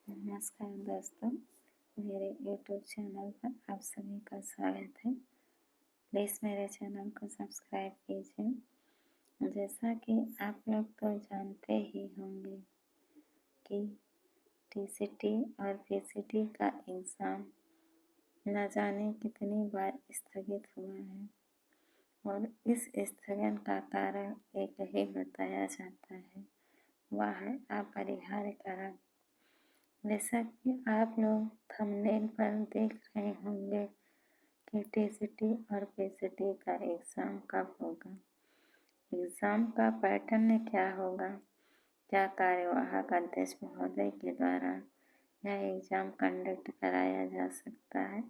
नमस्कार दोस्तों, मेरे यूट्यूब चैनल पर आप सभी का स्वागत है। प्लीज़ मेरे चैनल को सब्सक्राइब कीजिए। जैसा कि आप लोग तो जानते ही होंगे कि टीसीटी और पीसीटी का एग्ज़ाम न जाने कितनी बार स्थगित हुआ है और इस स्थगन का कारण एक ही बताया जाता है, वह है अपरिहार्य कारण। जैसा कि आप लोग थंबनेल पर देख रहे होंगे कि टीसीटी और पीसीटी का एग्ज़ाम कब होगा, एग्ज़ाम का पैटर्न क्या होगा, क्या कार्यवाहक अध्यक्ष महोदय के द्वारा यह एग्ज़ाम कंडक्ट कराया जा सकता है।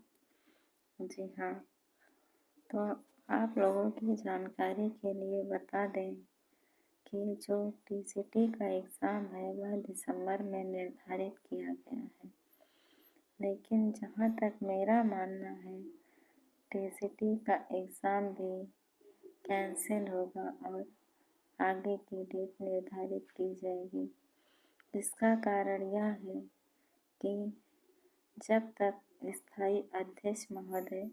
जी हाँ, तो आप लोगों की जानकारी के लिए बता दें कि जो टीसीटी का एग्ज़ाम है वह दिसंबर में निर्धारित किया गया है, लेकिन जहाँ तक मेरा मानना है टीसीटी का एग्ज़ाम भी कैंसिल होगा और आगे की डेट निर्धारित की जाएगी। इसका कारण यह है कि जब तक स्थायी अध्यक्ष महोदय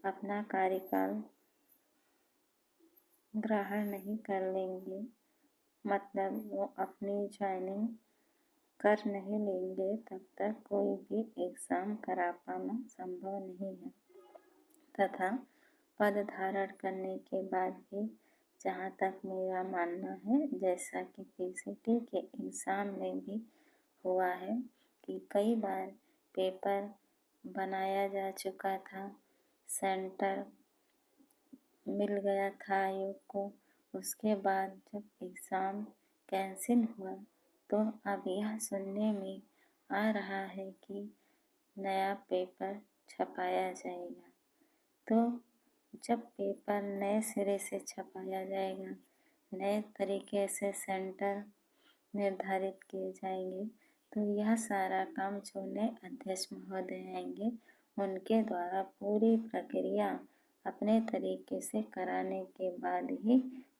अपना कार्यकाल ग्रहण नहीं कर लेंगे, मतलब वो अपनी ज्वाइनिंग कर नहीं लेंगे, तब तक कोई भी एग्ज़ाम करा पाना संभव नहीं है तथा पद धारण करने के बाद भी जहाँ तक मेरा मानना है, जैसा कि पीसीटी के एग्ज़ाम में भी हुआ है कि कई बार पेपर बनाया जा चुका था, सेंटर मिल गया था आयोग को, उसके बाद जब एग्ज़ाम कैंसिल हुआ तो अब यह सुनने में आ रहा है कि नया पेपर छपाया जाएगा। तो जब पेपर नए सिरे से छपाया जाएगा, नए तरीके से सेंटर निर्धारित किए जाएंगे, तो यह सारा काम जो नए अध्यक्ष महोदय आएंगे उनके द्वारा पूरी प्रक्रिया अपने तरीके से कराने के बाद ही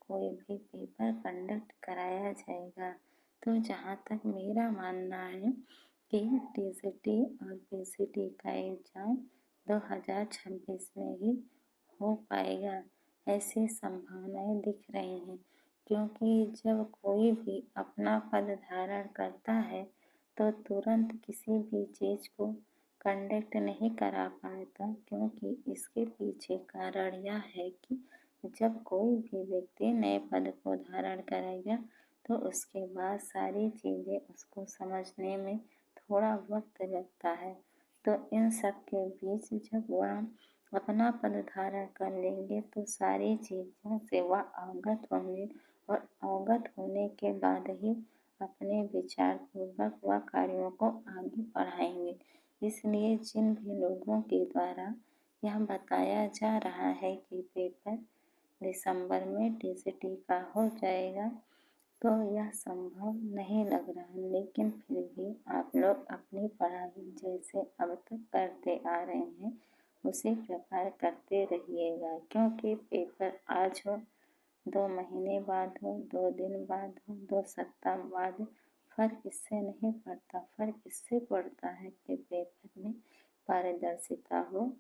कोई भी पेपर कंडक्ट कराया जाएगा। तो जहाँ तक मेरा मानना है कि टीसीटी और पीसीटी का एग्ज़ाम 2026 में ही हो पाएगा, ऐसी संभावनाएं दिख रही हैं, क्योंकि जब कोई भी अपना पद धारण करता है तो तुरंत किसी भी चीज़ को कंडक्ट नहीं करा पाता, क्योंकि इसके पीछे कारण यह है कि जब कोई भी व्यक्ति नए पद को धारण करेगा तो उसके बाद सारी चीज़ें उसको समझने में थोड़ा वक्त लगता है। तो इन सब के बीच जब वह अपना पद धारण कर लेंगे तो सारी चीज़ों से वह अवगत होंगे और अवगत होने के बाद ही अपने विचार पूर्वक वह कार्यों को आगे बढ़ाएंगे। इसलिए जिन भी लोगों के द्वारा यह बताया जा रहा है कि पेपर दिसंबर में टीसीटी का हो जाएगा, तो यह संभव नहीं लग रहा, लेकिन फिर भी आप लोग अपनी पढ़ाई जैसे अब तक करते आ रहे हैं उसी प्रकार करते रहिएगा, क्योंकि पेपर आज हो, 2 महीने बाद हो, 2 दिन बाद हो, 2 सप्ताह बाद, फ़र्क इससे नहीं पड़ता। फ़र्क इससे पड़ता है कि पेपर में पारदर्शिता हो,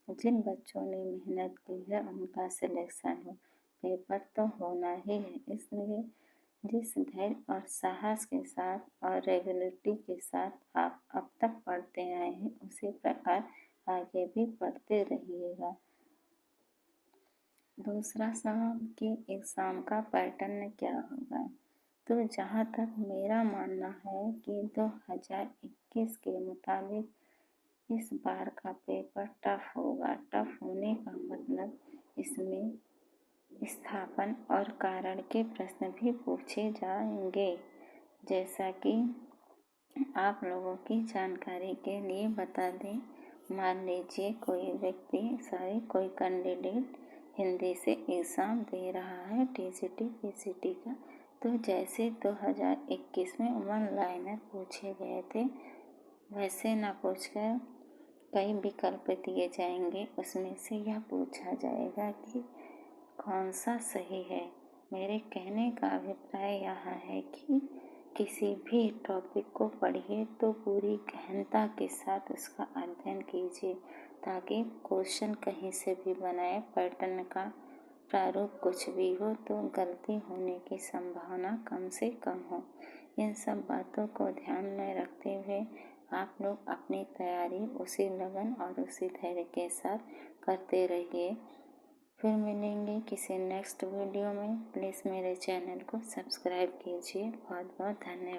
जिन बच्चों ने मेहनत की है उनका सिलेक्शन हो। पेपर तो होना ही है, इसलिए जिस धैर्य और साहस के साथ और रेगुलरिटी के साथ आप अब तक पढ़ते आए हैं उसी प्रकार आगे भी पढ़ते रहिएगा। दूसरा सवाल कि एग्ज़ाम का पैटर्न क्या होगा, तो जहाँ तक मेरा मानना है कि 2021 के मुताबिक इस बार का पेपर टफ होगा। टफ होने का मतलब इसमें स्थापन और कारण के प्रश्न भी पूछे जाएंगे। जैसा कि आप लोगों की जानकारी के लिए बता दें, मान लीजिए कोई कैंडिडेट हिंदी से एग्ज़ाम दे रहा है टीसीटी पीसीटी का, तो जैसे 2021 में 1 लाइनर पूछे गए थे वैसे ना पूछकर कई विकल्प दिए जाएंगे, उसमें से यह पूछा जाएगा कि कौन सा सही है। मेरे कहने का अभिप्राय यह है कि किसी भी टॉपिक को पढ़िए तो पूरी गहनता के साथ उसका अध्ययन कीजिए, ताकि क्वेश्चन कहीं से भी बनाए, पैटर्न का प्रारूप कुछ भी हो तो गलती होने की संभावना कम से कम हो। इन सब बातों को ध्यान में रखते हुए आप लोग अपनी तैयारी उसी लगन और उसी धैर्य के साथ करते रहिए। फिर मिलेंगे किसी नेक्स्ट वीडियो में। प्लीज़ मेरे चैनल को सब्सक्राइब कीजिए। बहुत बहुत धन्यवाद।